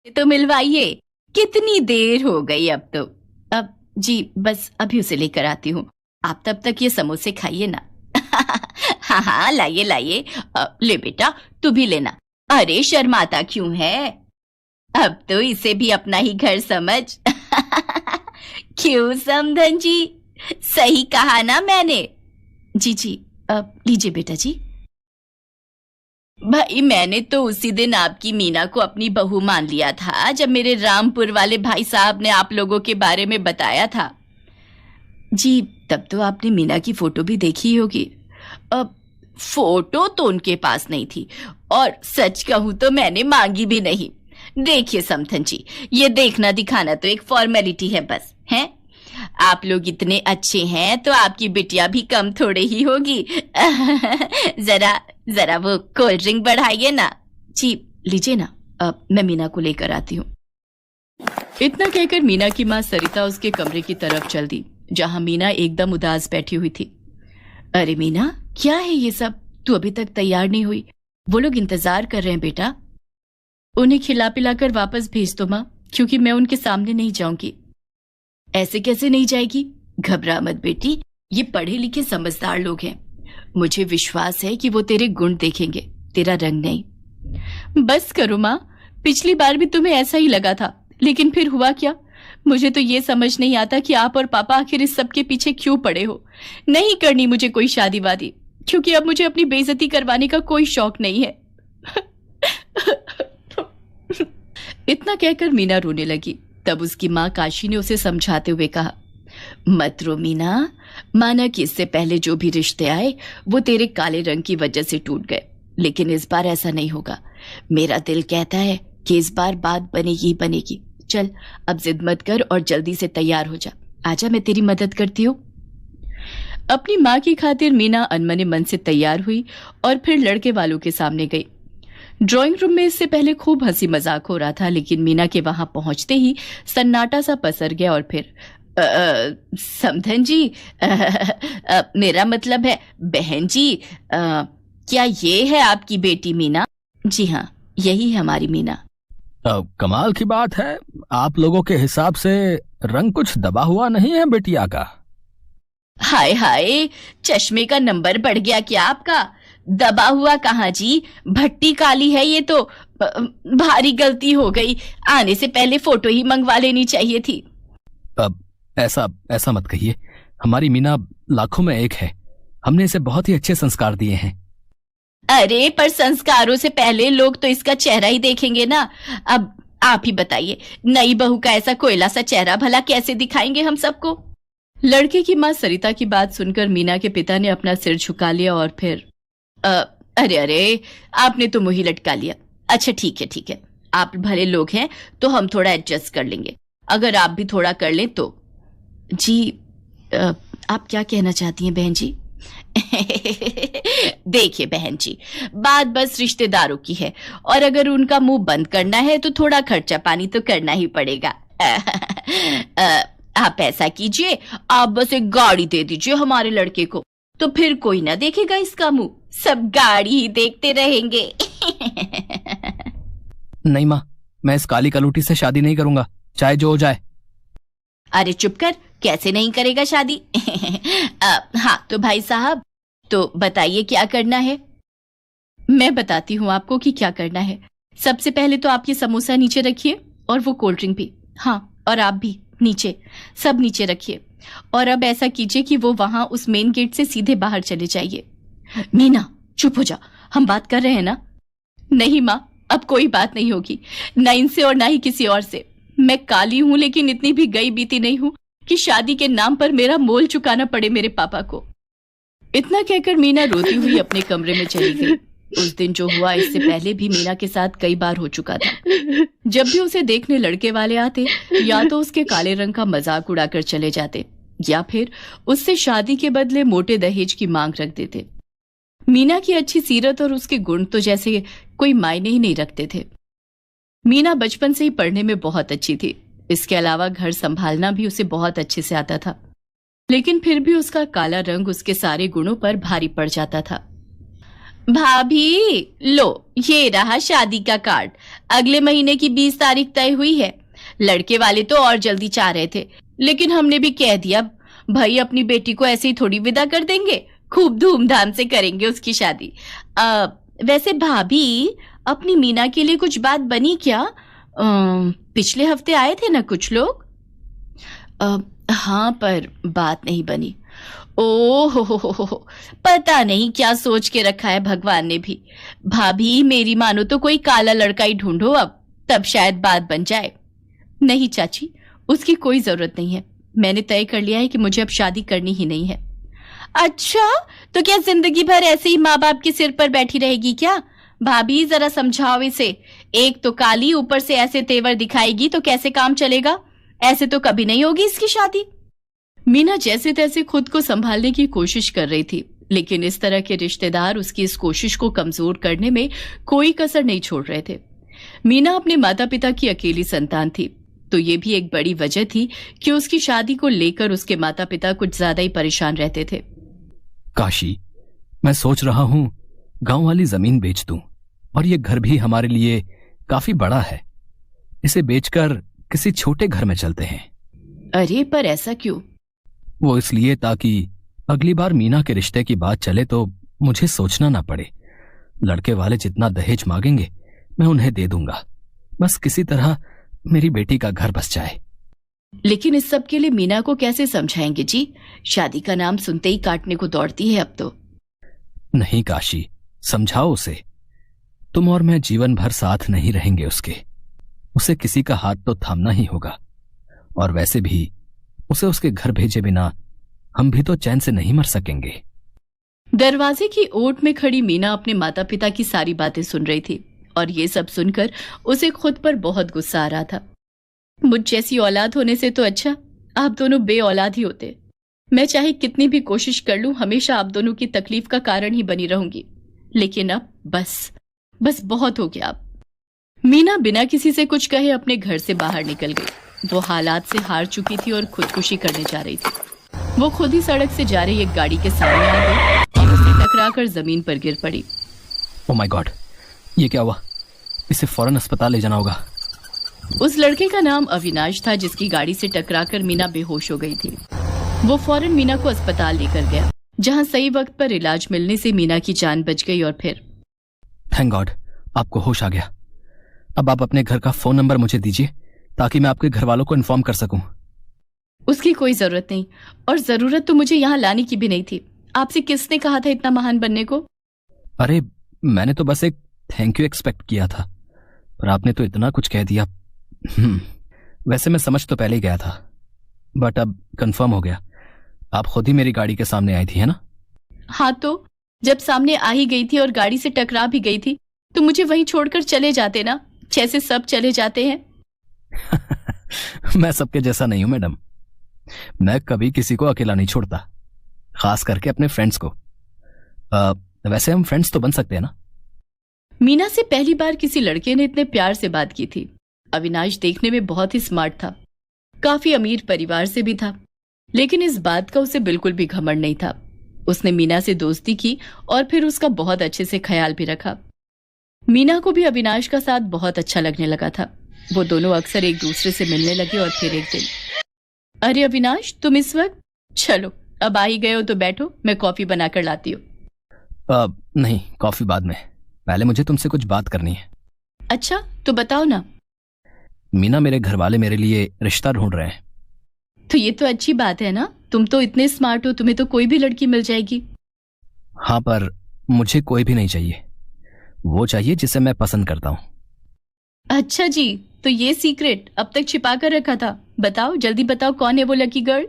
तो मिलवाइए। कितनी देर हो गई अब तो। अब जी बस अभी उसे लेकर आती हूँ। आप तब तक ये समोसे खाइए ना। हाँ हाँ लाइए लाइए। ले बेटा तू भी लेना। अरे शर्माता क्यों है? अब तो इसे भी अपना ही घर समझ। क्यों समधन जी, सही कहा ना मैंने? जी जी। अब लीजिए बेटा जी। भाई मैंने तो उसी दिन आपकी मीना को अपनी बहू मान लिया था जब मेरे रामपुर वाले भाई साहब ने आप लोगों के बारे में बताया था। जी तब तो आपने मीना की फोटो भी देखी ही होगी। अब फोटो तो उनके पास नहीं थी और सच कहूं तो मैंने मांगी भी नहीं। देखिए समथन जी, ये देखना दिखाना तो एक फॉर्मेलिटी है बस, है? आप लोग इतने अच्छे हैं तो आपकी बिटिया भी कम थोड़े ही होगी। जरा जरा वो कोल्ड ड्रिंक बढ़ाइए ना। जी लीजिए ना। अब मैं मीना को लेकर आती हूँ। इतना कहकर मीना की माँ सरिता उसके कमरे की तरफ चल दी, जहां मीना एकदम उदास बैठी हुई थी। अरे मीना, क्या है ये सब? तू अभी तक तैयार नहीं हुई। वो लोग इंतजार कर रहे हैं बेटा। उन्हें खिला पिलाकर वापस भेज दो माँ, क्योंकि मैं उनके सामने नहीं जाऊंगी। ऐसे कैसे नहीं जाएगी? घबरा मत बेटी, ये पढ़े लिखे समझदार लोग हैं। मुझे विश्वास है कि वो तेरे गुण देखेंगे, तेरा रंग नहीं। बस करो माँ, पिछली बार भी तुम्हें ऐसा ही लगा था, लेकिन फिर हुआ क्या? मुझे तो ये समझ नहीं आता कि आप और पापा आखिर इस सब के पीछे क्यों पड़े हो। नहीं करनी मुझे कोई शादी वादी, क्योंकि अब मुझे अपनी बेइज्जती करवाने का कोई शौक नहीं है। इतना कहकर मीना रोने लगी। तब उसकी माँ काशी ने उसे समझाते हुए कहा, मत रो मीना, माना कि इससे पहले जो भी रिश्ते आए वो तेरे काले रंग की वजह से टूट गए, लेकिन इस बार ऐसा नहीं होगा। मेरा दिल कहता है कि इस बार बात बनेगी ही बनेगी। चल अब जिद मत कर और जल्दी से तैयार हो जा। आजा, मैं तेरी मदद करती हूँ। अपनी माँ की खातिर मीना अनमने मन से तैयार हुई और फिर लड़के वालों के सामने गई। ड्राइंग रूम में इससे पहले खूब हंसी मजाक हो रहा था, लेकिन मीना के वहां पहुंचते ही सन्नाटा सा पसर गया और फिर समधन जी, मेरा मतलब है बहन जी, क्या ये है आपकी बेटी मीना? जी हाँ, यही है हमारी मीना। कमाल की बात है, आप लोगों के हिसाब से रंग कुछ दबा हुआ नहीं है बिटिया का? हाय हाय, चश्मे का नंबर बढ़ गया क्या आपका? दबा हुआ कहाँ जी, भट्टी काली है ये तो। भारी गलती हो गई, आने से पहले फोटो ही मंगवा लेनी चाहिए थी। अब ऐसा ऐसा मत कहिए, हमारी मीना लाखों में एक है। हमने इसे बहुत ही अच्छे संस्कार दिए हैं। अरे पर संस्कारों से पहले लोग तो इसका चेहरा ही देखेंगे ना। अब आप ही बताइए, नई बहू का ऐसा कोयला सा चेहरा भला कैसे दिखाएंगे हम सबको? लड़के की माँ सरिता की बात सुनकर मीना के पिता ने अपना सिर झुका लिया और फिर अरे अरे, आपने तो मुंह ही लटका लिया। अच्छा ठीक है ठीक है, आप भले लोग हैं तो हम थोड़ा एडजस्ट कर लेंगे, अगर आप भी थोड़ा कर लें तो। जी आप क्या कहना चाहती हैं बहन जी? देखिए बहन जी, बात बस रिश्तेदारों की है, और अगर उनका मुंह बंद करना है तो थोड़ा खर्चा पानी तो करना ही पड़ेगा। आप ऐसा कीजिए, आप बस एक गाड़ी दे दीजिए हमारे लड़के को, तो फिर कोई ना देखेगा इसका मुंह, सब गाड़ी ही देखते रहेंगे। नहीं माँ, मैं इस काली कलूटी से शादी नहीं करूंगा, चाहे जो हो जाए। अरे चुप कर, कैसे नहीं करेगा शादी? हाँ तो भाई साहब, तो बताइए क्या करना है? मैं बताती हूँ आपको कि क्या करना है। सबसे पहले तो आप ये समोसा नीचे रखिए और वो कोल्ड ड्रिंक भी। हाँ, और आप भी नीचे, सब नीचे रखिए। और अब ऐसा कीजिए कि वो वहां उस मेन गेट से सीधे बाहर चले जाइए। मीना चुप हो जा, हम बात कर रहे हैं ना। नहीं माँ, अब कोई बात नहीं होगी, ना इनसे और ना ही किसी और से। मैं काली हूं लेकिन इतनी भी गई बीती नहीं हूं कि शादी के नाम पर मेरा मोल चुकाना पड़े मेरे पापा को। इतना कहकर मीना रोती हुई अपने कमरे में चली गई। उस दिन जो हुआ इससे पहले भी मीना के साथ कई बार हो चुका था। जब भी उसे देखने लड़के वाले आते, या तो उसके काले रंग का मजाक उड़ाकर चले जाते, या फिर उससे शादी के बदले मोटे दहेज की मांग रख देते। मीना की अच्छी सीरत और उसके गुण तो जैसे कोई मायने ही नहीं रखते थे। मीना बचपन से ही पढ़ने में बहुत अच्छी थी, इसके अलावा घर संभालना भी उसे बहुत अच्छे से आता था, लेकिन फिर भी उसका काला रंग उसके सारे गुणों पर भारी पड़ जाता था। भाभी लो, ये रहा शादी का कार्ड। अगले महीने की 20 तारीख तय हुई है। लड़के वाले तो और जल्दी चाह रहे थे, लेकिन हमने भी कह दिया भाई अपनी बेटी को ऐसे ही थोड़ी विदा कर देंगे, खूब धूमधाम से करेंगे उसकी शादी। वैसे भाभी, अपनी मीना के लिए कुछ बात बनी क्या? पिछले हफ्ते आए थे ना कुछ लोग। हाँ, पर बात नहीं बनी। ओहो, पता नहीं क्या सोच के रखा है भगवान ने भी। भाभी मेरी मानो तो कोई काला लड़का ही ढूंढो अब, तब शायद बात बन जाए। नहीं चाची, उसकी कोई जरूरत नहीं है। मैंने तय कर लिया है कि मुझे अब शादी करनी ही नहीं है। अच्छा, तो क्या जिंदगी भर ऐसे ही माँ बाप के सिर पर बैठी रहेगी क्या? भाभी जरा समझाओ इसे। एक तो काली, ऊपर से ऐसे तेवर दिखाएगी तो कैसे काम चलेगा? ऐसे तो कभी नहीं होगी इसकी शादी। मीना जैसे तैसे खुद को संभालने की कोशिश कर रही थी, लेकिन इस तरह के रिश्तेदार उसकी इस कोशिश को कमजोर करने में कोई कसर नहीं छोड़ रहे थे। मीना अपने माता पिता की अकेली संतान थी, तो ये भी एक बड़ी वजह थी कि उसकी शादी को लेकर उसके माता पिता कुछ ज्यादा ही परेशान रहते थे। काशी, मैं सोच रहा हूं गांव वाली जमीन बेच दूं, और ये घर भी हमारे लिए काफी बड़ा है। इसे बेचकर किसी छोटे घर में चलते हैं। अरे पर ऐसा क्यों? वो इसलिए ताकि अगली बार मीना के रिश्ते की बात चले तो मुझे सोचना ना पड़े। लड़के वाले जितना दहेज मांगेंगे मैं उन्हें दे दूंगा, बस किसी तरह मेरी बेटी का घर बस जाए। लेकिन इस सब के लिए मीना को कैसे समझाएंगे जी? शादी का नाम सुनते ही काटने को दौड़ती है अब तो। नहीं काशी, समझाओ उसे। तुम और मैं जीवन भर साथ नहीं रहेंगे उसके। उसे किसी का हाथ तो थामना ही होगा, और वैसे भी उसे उसके घर भेजे बिना हम भी तो चैन से नहीं मर सकेंगे। दरवाजे की ओट में खड़ी मीना अपने माता पिता की सारी बातें सुन रही थी, और ये सब सुनकर उसे खुद पर बहुत गुस्सा आ रहा था। मुझ जैसी औलाद होने से तो अच्छा आप दोनों बे औलाद ही होते। मैं चाहे कितनी भी कोशिश कर लूं, हमेशा आप दोनों की तकलीफ का कारण ही बनी रहूंगी। लेकिन अब बस बहुत हो गया अब। मीना बिना किसी से कुछ कहे अपने घर से बाहर निकल गई। वो हालात से हार चुकी थी और खुदकुशी करने जा रही थी। वो खुद ही सड़क से जा रही एक गाड़ी के सामने आ गई और उसे टकराकर जमीन पर गिर पड़ी। ओह माय गॉड, ये क्या हुआ? इसे फौरन अस्पताल ले जाना होगा। उस लड़के का नाम अविनाश था जिसकी गाड़ी से टकराकर मीना बेहोश हो गई थी। वो फौरन मीना को अस्पताल लेकर गया, जहां सही वक्त पर इलाज मिलने से मीना की जान बच गई। और फिर थैंक गॉड, आपको होश आ गया। अब आप अपने घर का फोन नंबर मुझे दीजिए ताकि मैं आपके घर वालों को इन्फॉर्म कर सकूं। उसकी कोई जरूरत नहीं, और जरूरत तो मुझे यहाँ लाने की भी नहीं थी। आपसे किसने कहा था इतना महान बनने को? अरे मैंने तो बस एक थैंक यू एक्सपेक्ट किया था, पर आपने तो इतना कुछ कह दिया। वैसे मैं समझ तो पहले ही गया था, बट अब कंफर्म हो गया। आप खुद ही मेरी गाड़ी के सामने आई थी, है ना? हाँ, तो जब सामने आ ही गई थी और गाड़ी से टकरा भी गई थी तो मुझे वहीं छोड़कर चले जाते ना, जैसे सब चले जाते हैं। मैं सबके जैसा नहीं हूं मैडम। मैं कभी किसी को अकेला नहीं छोड़ता, खास करके अपने फ्रेंड्स को। वैसे हम फ्रेंड्स तो बन सकते हैं ना? मीना से पहली बार किसी लड़के ने इतने प्यार से बात की थी। अविनाश देखने में बहुत ही स्मार्ट था, काफी अमीर परिवार से भी था, लेकिन इस बात का उसे बिल्कुल भी घमंड नहीं था। उसने मीना से दोस्ती की और फिर उसका बहुत अच्छे से ख्याल भी रखा। मीना को भी अविनाश का साथ बहुत अच्छा लगने लगा था। वो दोनों अक्सर एक दूसरे से मिलने लगे। और फिर एक दिन, अरे अविनाश, तुम इस वक्त? चलो अब आ ही गए हो तो बैठो, मैं कॉफी बनाकर लाती हूँ। नहीं, कॉफी बाद में, पहले मुझे तुमसे कुछ बात करनी है। अच्छा, तो बताओ ना। मीना, मेरे घर वाले मेरे लिए रिश्ता ढूंढ रहे हैं। तो ये तो अच्छी बात है ना, तुम तो इतने स्मार्ट हो, तुम्हें तो कोई भी लड़की मिल जाएगी। हाँ, पर मुझे कोई भी नहीं चाहिए। वो चाहिए जिसे मैं पसंद करता हूँ। अच्छा जी, तो ये सीक्रेट अब तक छिपा कर रखा था? बताओ, जल्दी बताओ, कौन है वो लकी गर्ल?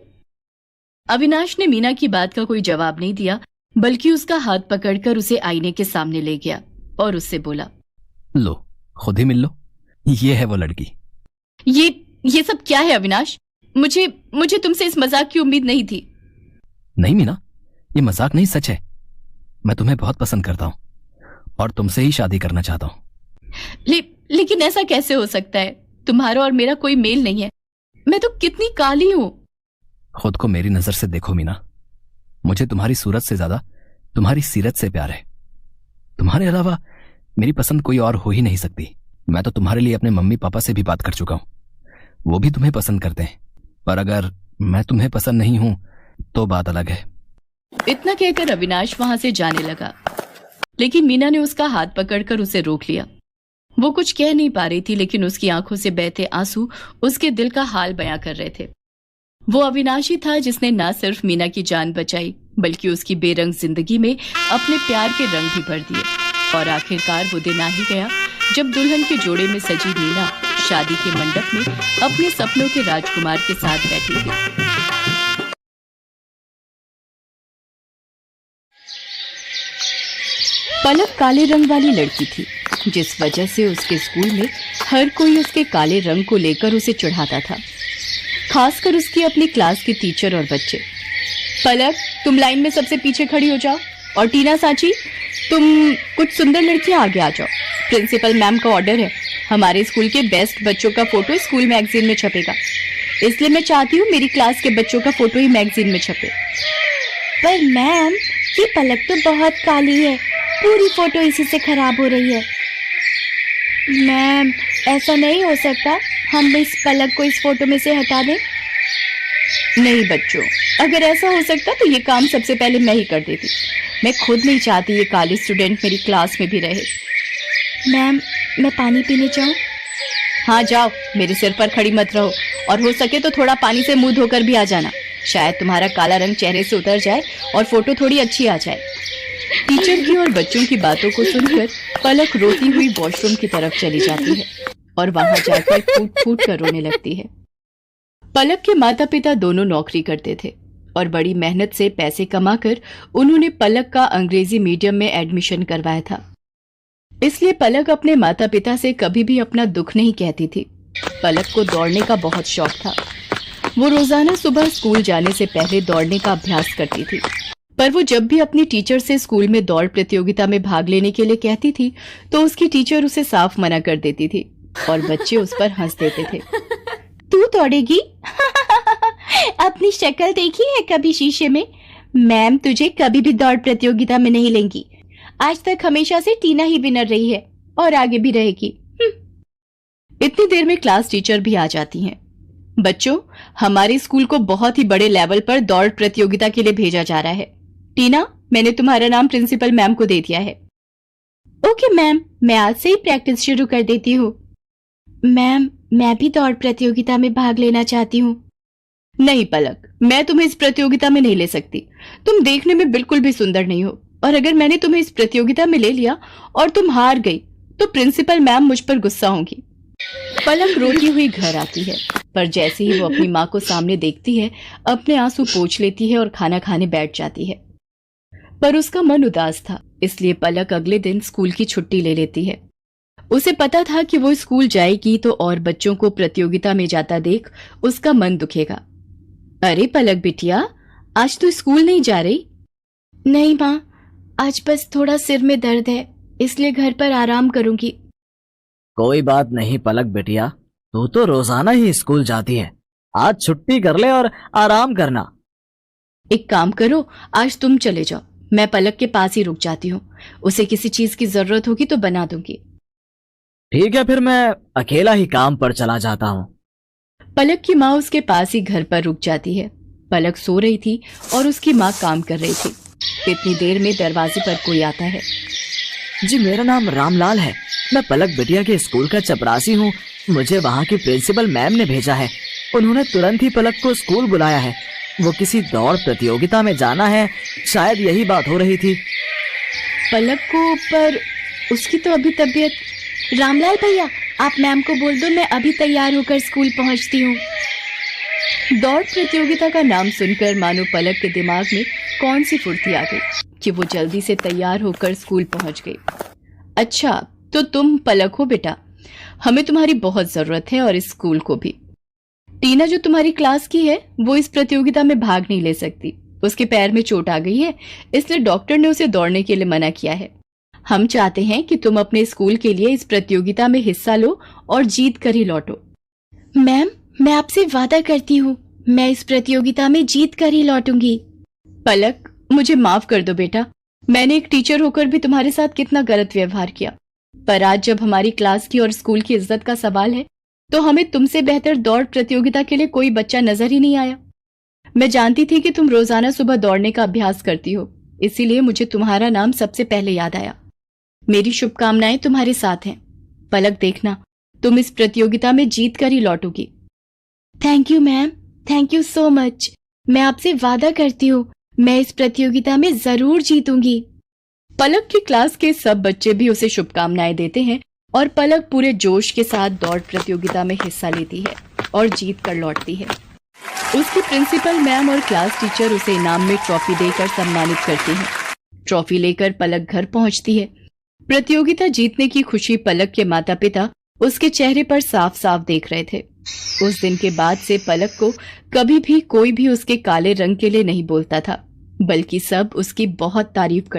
अविनाश ने मीना की बात का कोई जवाब नहीं दिया, बल्कि उसका हाथ पकड़कर उसे आईने के सामने ले गया और उससे बोला, लो खुद ही मिल लो, ये है वो लड़की। ये सब क्या है अविनाश? मुझे तुमसे इस मजाक की उम्मीद नहीं थी। नहीं मीना, ये मजाक नहीं, सच है। मैं तुम्हें बहुत पसंद करता हूँ और तुमसे ही शादी करना चाहता हूँ। लेकिन ऐसा कैसे हो सकता है? तुम्हारा और मेरा कोई मेल नहीं है। मैं तो कितनी काली हूँ। खुद को मेरी नजर से देखो मीना, मुझे तुम्हारी सूरत से ज्यादा तुम्हारी सीरत से प्यार है। तुम्हारे अलावा मेरी पसंद कोई और हो ही नहीं सकती। मैं तो तुम्हारे लिए अपने मम्मी पापा से भी बात कर चुका हूं, वो भी तुम्हें पसंद करते हैं। पर अगर मैं तुम्हें पसंद नहीं हूं तो बात अलग है। इतना कहकर अविनाश वहां से जाने लगा, लेकिन मीना ने उसका हाथ पकड़कर उसे रोक लिया। वो कुछ कह नहीं पा रही थी, लेकिन उसकी आंखों से बहते आंसू उसके दिल का हाल बयां कर रहे थे। वो अविनाश ही था जिसने न सिर्फ मीना की जान बचाई, बल्कि उसकी बेरंग जिंदगी में अपने प्यार के रंग भी भर दिए। और आखिरकार वो दिन आ ही गया जब दुल्हन के जोड़े में सजी मीना शादी के मंडप में अपने सपनों के राजकुमार के साथ बैठी थी। पलक काले रंग वाली लड़की थी, जिस वजह से उसके स्कूल में हर कोई उसके काले रंग को लेकर उसे चिढ़ाता था, खासकर उसकी अपनी क्लास के टीचर और बच्चे। पलक, तुम लाइन में सबसे पीछे खड़ी हो जाओ, और टीना सांची, तुम कुछ सुंदर लड़कियां आगे आ जाओ। प्रिंसिपल मैम का ऑर्डर है, हमारे स्कूल के बेस्ट बच्चों का फोटो स्कूल मैगजीन में छपेगा, इसलिए मैं चाहती हूँ मेरी क्लास के बच्चों का फोटो ही मैगजीन में छपे। पर मैम, ये पलक तो बहुत काली है, पूरी फोटो इसी से खराब हो रही है। मैम, ऐसा नहीं हो सकता, हम इस पलक को इस फोटो में से हटा दें। नहीं बच्चों, अगर ऐसा हो सकता तो ये काम सबसे पहले मैं ही कर देती। मैं खुद नहीं चाहती ये काली स्टूडेंट मेरी क्लास में भी रहे। मैम, मैं पानी पीने जाऊं? हाँ जाओ, मेरे सिर पर खड़ी मत रहो, और हो सके तो थोड़ा पानी से मुंह धोकर भी आ जाना, शायद तुम्हारा काला रंग चेहरे से उतर जाए और फोटो थोड़ी अच्छी आ जाए। टीचर की और बच्चों की बातों को सुनकर पलक रोती हुई वॉशरूम की तरफ चली जाती है और वहां जाकर फूट फूट कर रोने लगती है। पलक के माता पिता दोनों नौकरी करते थे और बड़ी मेहनत से पैसे कमाकर उन्होंने पलक का अंग्रेजी मीडियम में एडमिशन करवाया था। इसलिए पलक अपने माता पिता से कभी भी अपना दुख नहीं कहती थी। पलक को दौड़ने का बहुत शौक था। वो रोजाना सुबह स्कूल जाने से पहले दौड़ने का अभ्यास करती थी, पर वो जब भी अपनी टीचर से स्कूल में दौड़ प्रतियोगिता में भाग लेने के लिए कहती थी तो उसकी टीचर उसे साफ मना कर देती थी और बच्चे उस पर हंस देते थे। तू दौड़ेगी? अपनी शक्ल देखी है कभी शीशे में? मैम तुझे कभी भी दौड़ प्रतियोगिता में नहीं लेंगी। आज तक हमेशा से टीना ही विनर रही है और आगे भी रहेगी। इतनी देर में क्लास टीचर भी आ जाती हैं। बच्चों, हमारे स्कूल को बहुत ही बड़े लेवल पर दौड़ प्रतियोगिता के लिए भेजा जा रहा है। टीना, मैंने तुम्हारा नाम प्रिंसिपल मैम को दे दिया है। ओके मैम, मैं आज से ही प्रैक्टिस शुरू कर देती हूँ। मैम, मैं भी दौड़ प्रतियोगिता में भाग लेना चाहती हूँ। नहीं पलक, मैं तुम्हें इस प्रतियोगिता में नहीं ले सकती। तुम देखने में बिल्कुल भी सुंदर नहीं हो, और अगर मैंने तुम्हें इस प्रतियोगिता में ले लिया और तुम हार गई तो प्रिंसिपल मैम मुझ पर गुस्सा होंगी। पलक रोती हुई घर आती है, पर जैसे ही वो अपनी माँ को सामने देखती है, अपने आंसू पोंछ लेती है और खाना खाने बैठ जाती है। पर उसका मन उदास था, इसलिए पलक अगले दिन स्कूल की छुट्टी ले लेती है। उसे पता था कि वो स्कूल जाएगी तो और बच्चों को प्रतियोगिता में जाता देख उसका मन दुखेगा। अरे पलक बिटिया, आज तो स्कूल नहीं जा रही? नहीं माँ, आज बस थोड़ा सिर में दर्द है, इसलिए घर पर आराम करूंगी। कोई बात नहीं पलक बिटिया, तू तो रोजाना ही स्कूल जाती है, आज छुट्टी कर ले और आराम करना। एक काम करो, आज तुम चले जाओ, मैं पलक के पास ही रुक जाती हूँ। उसे किसी चीज की जरूरत होगी तो बना दूंगी। ठीक है, फिर मैं अकेला ही काम पर चला जाता हूँ। पलक की माँ उसके पास ही घर पर रुक जाती है। पलक सो रही थी और उसकी माँ काम कर रही थी। इतनी देर में दरवाजे पर कोई आता है। जी, मेरा नाम रामलाल है, मैं पलक बिटिया के स्कूल का चपरासी हूँ। मुझे वहाँ की प्रिंसिपल मैम ने भेजा है। उन्होंने तुरंत ही पलक को स्कूल बुलाया है। वो किसी दौड़ प्रतियोगिता में जाना है, शायद यही बात हो रही थी। पलक को, पर उसकी तो अभी तबीयत। रामलाल भैया, आप मैम को बोल दो मैं अभी तैयार होकर स्कूल पहुंचती हूँ। दौड़ प्रतियोगिता का नाम सुनकर मानो पलक के दिमाग में कौन सी फुर्ती आ गई कि वो जल्दी से तैयार होकर स्कूल पहुंच गई। अच्छा, तो तुम पलक हो बेटा, हमें तुम्हारी बहुत जरूरत है और इस स्कूल को भी। टीना जो तुम्हारी क्लास की है वो इस प्रतियोगिता में भाग नहीं ले सकती। उसके पैर में चोट आ गई है, इसलिए डॉक्टर ने उसे दौड़ने के लिए मना किया है। हम चाहते हैं कि तुम अपने स्कूल के लिए इस प्रतियोगिता में हिस्सा लो और जीत कर ही लौटो। मैम, मैं आपसे वादा करती हूँ, मैं इस प्रतियोगिता में जीत कर ही लौटूंगी। पलक, मुझे माफ कर दो बेटा, मैंने एक टीचर होकर भी तुम्हारे साथ कितना गलत व्यवहार किया, पर आज जब हमारी क्लास की और स्कूल की इज्जत का सवाल है तो हमें तुमसे बेहतर दौड़ प्रतियोगिता के लिए कोई बच्चा नजर ही नहीं आया। मैं जानती थी कि तुम रोजाना सुबह दौड़ने का अभ्यास करती हो, इसीलिए मुझे तुम्हारा नाम सबसे पहले याद आया। मेरी शुभकामनाएं तुम्हारे साथ हैं। पलक, देखना तुम इस प्रतियोगिता में जीत कर ही लौटोगी। Thank you ma'am, thank you so much. मैं आपसे वादा करती हूँ मैं इस प्रतियोगिता में जरूर जीतूंगी। पलक की क्लास के सब बच्चे भी उसे शुभकामनाएं देते हैं और पलक पूरे जोश के साथ दौड़ प्रतियोगिता में हिस्सा लेती है और जीत कर लौटती है। उसकी प्रिंसिपल मैम और क्लास टीचर उसे इनाम में ट्रॉफी देकर सम्मानित करती हैं। ट्रॉफी लेकर पलक घर पहुंचती है। प्रतियोगिता जीतने की खुशी पलक के माता पिता उसके चेहरे पर साफ साफ देख रहे थे। उस दिन के बाद से पलक को कभी भी कोई भी उसके काले रंग के लिए नहीं बोलता था, बल्कि सब उसकी बहुत तारीफ करते